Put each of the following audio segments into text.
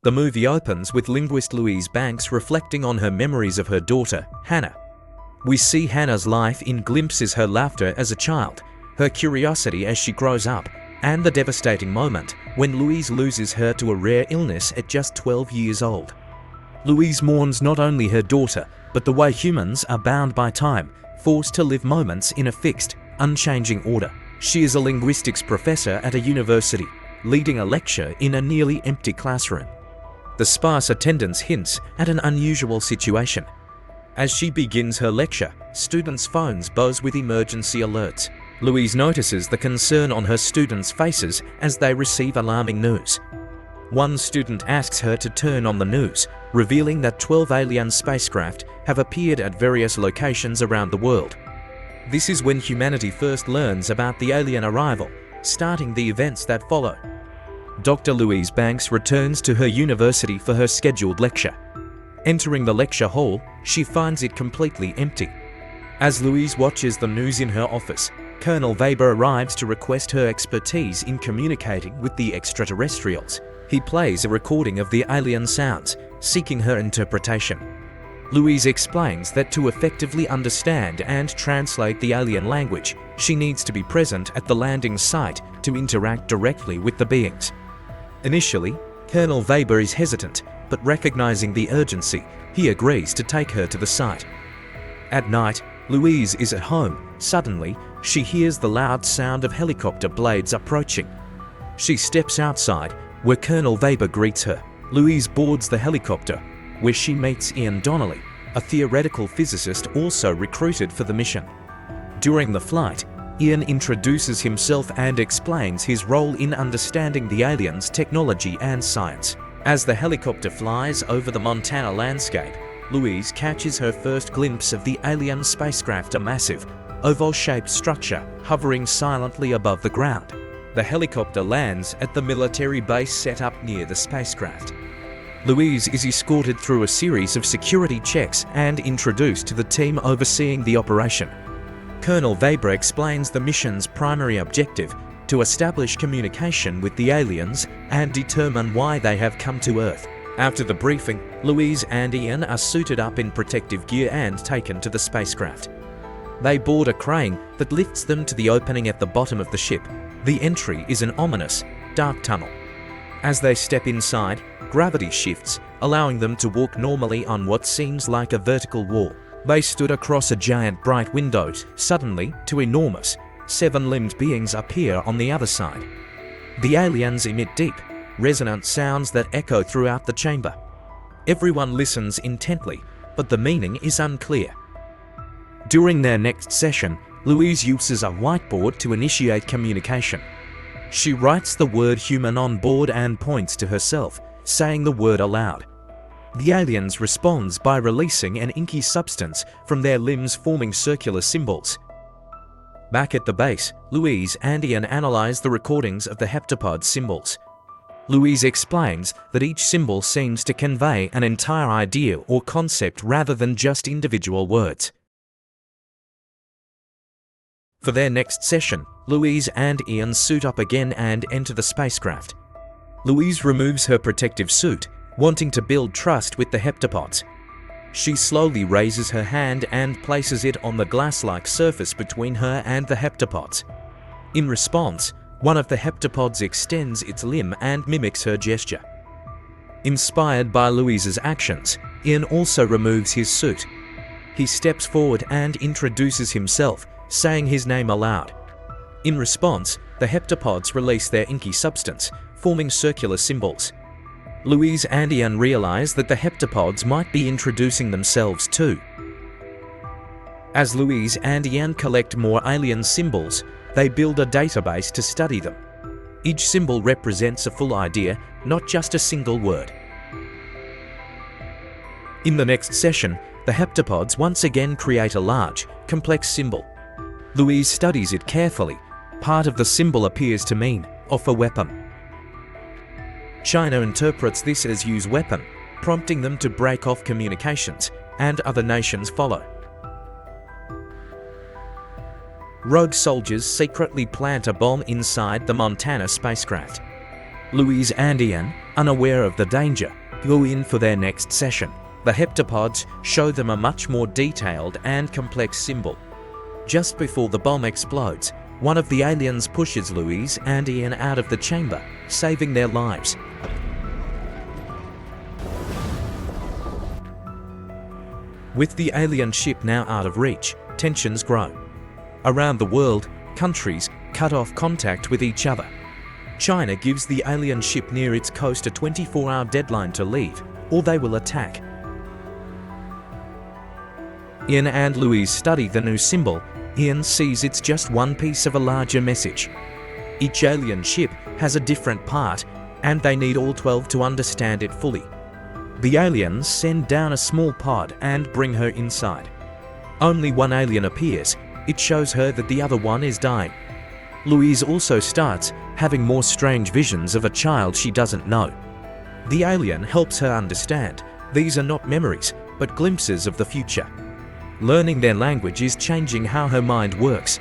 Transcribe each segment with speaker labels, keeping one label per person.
Speaker 1: The movie opens with linguist Louise Banks reflecting on her memories of her daughter, Hannah. We see Hannah's life in glimpses: her laughter as a child, her curiosity as she grows up, and the devastating moment when Louise loses her to a rare illness at just 12 years old. Louise mourns not only her daughter, but the way humans are bound by time, forced to live moments in a fixed, unchanging order. She is a linguistics professor at a university, leading a lecture in a nearly empty classroom. The sparse attendance hints at an unusual situation. As she begins her lecture, students' phones buzz with emergency alerts. Louise notices the concern on her students' faces as they receive alarming news. One student asks her to turn on the news, revealing that 12 alien spacecraft have appeared at various locations around the world. This is when humanity first learns about the alien arrival, starting the events that follow. Dr. Louise Banks returns to her university for her scheduled lecture. Entering the lecture hall, she finds it completely empty. As Louise watches the news in her office, Colonel Weber arrives to request her expertise in communicating with the extraterrestrials. He plays a recording of the alien sounds, seeking her interpretation. Louise explains that to effectively understand and translate the alien language, she needs to be present at the landing site to interact directly with the beings. Initially, Colonel Weber is hesitant, but recognizing the urgency, he agrees to take her to the site. At night, Louise is at home. Suddenly, she hears the loud sound of helicopter blades approaching. She steps outside, where Colonel Weber greets her. Louise boards the helicopter, where she meets Ian Donnelly, a theoretical physicist also recruited for the mission. During the flight, Ian introduces himself and explains his role in understanding the aliens' technology and science. As the helicopter flies over the Montana landscape, Louise catches her first glimpse of the alien spacecraft, a massive, oval-shaped structure hovering silently above the ground. The helicopter lands at the military base set up near the spacecraft. Louise is escorted through a series of security checks and introduced to the team overseeing the operation. Colonel Weber explains the mission's primary objective: to establish communication with the aliens and determine why they have come to Earth. After the briefing, Louise and Ian are suited up in protective gear and taken to the spacecraft. They board a crane that lifts them to the opening at the bottom of the ship. The entry is an ominous, dark tunnel. As they step inside, gravity shifts, allowing them to walk normally on what seems like a vertical wall. They stood across a giant bright window. Suddenly, two enormous, seven-limbed beings appear on the other side. The aliens emit deep, resonant sounds that echo throughout the chamber. Everyone listens intently, but the meaning is unclear. During their next session, Louise uses a whiteboard to initiate communication. She writes the word human on board and points to herself, saying the word aloud. The aliens responds by releasing an inky substance from their limbs, forming circular symbols. Back at the base, Louise and Ian analyze the recordings of the heptapod symbols. Louise explains that each symbol seems to convey an entire idea or concept rather than just individual words. For their next session, Louise and Ian suit up again and enter the spacecraft. Louise removes her protective suit, wanting to build trust with the heptapods. She slowly raises her hand and places it on the glass-like surface between her and the heptapods. In response, one of the heptapods extends its limb and mimics her gesture. Inspired by Louise's actions, Ian also removes his suit. He steps forward and introduces himself, saying his name aloud. In response, the heptapods release their inky substance, forming circular symbols. Louise and Ian realize that the heptapods might be introducing themselves too. As Louise and Ian collect more alien symbols, they build a database to study them. Each symbol represents a full idea, not just a single word. In the next session, the heptapods once again create a large, complex symbol. Louise studies it carefully. Part of the symbol appears to mean, "off a weapon." China interprets this as "use weapon," prompting them to break off communications, and other nations follow. Rogue soldiers secretly plant a bomb inside the Montana spacecraft. Louise and Ian, unaware of the danger, go in for their next session. The heptapods show them a much more detailed and complex symbol. Just before the bomb explodes, one of the aliens pushes Louise and Ian out of the chamber, saving their lives. With the alien ship now out of reach, tensions grow. Around the world, countries cut off contact with each other. China gives the alien ship near its coast a 24-hour deadline to leave, or they will attack. Ian and Louise study the new symbol. Ian sees it's just one piece of a larger message. Each alien ship has a different part, and they need all 12 to understand it fully. The aliens send down a small pod and bring her inside. Only one alien appears. It shows her that the other one is dying. Louise also starts having more strange visions of a child she doesn't know. The alien helps her understand these are not memories, but glimpses of the future. Learning their language is changing how her mind works.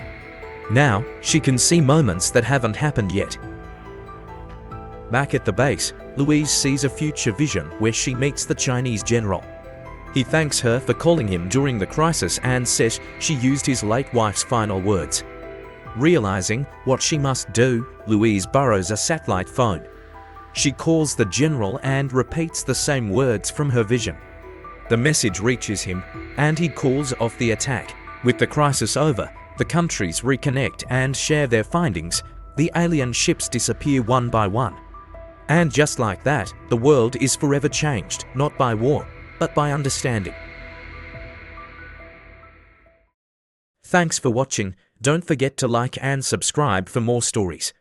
Speaker 1: Now, she can see moments that haven't happened yet. Back at the base, Louise sees a future vision where she meets the Chinese general. He thanks her for calling him during the crisis and says she used his late wife's final words. Realizing what she must do, Louise borrows a satellite phone. She calls the general and repeats the same words from her vision. The message reaches him, and he calls off the attack. With the crisis over, the countries reconnect and share their findings. The alien ships disappear one by one. And just like that, the world is forever changed, not by war, but by understanding. Thanks for watching. Don't forget to like and subscribe for more stories.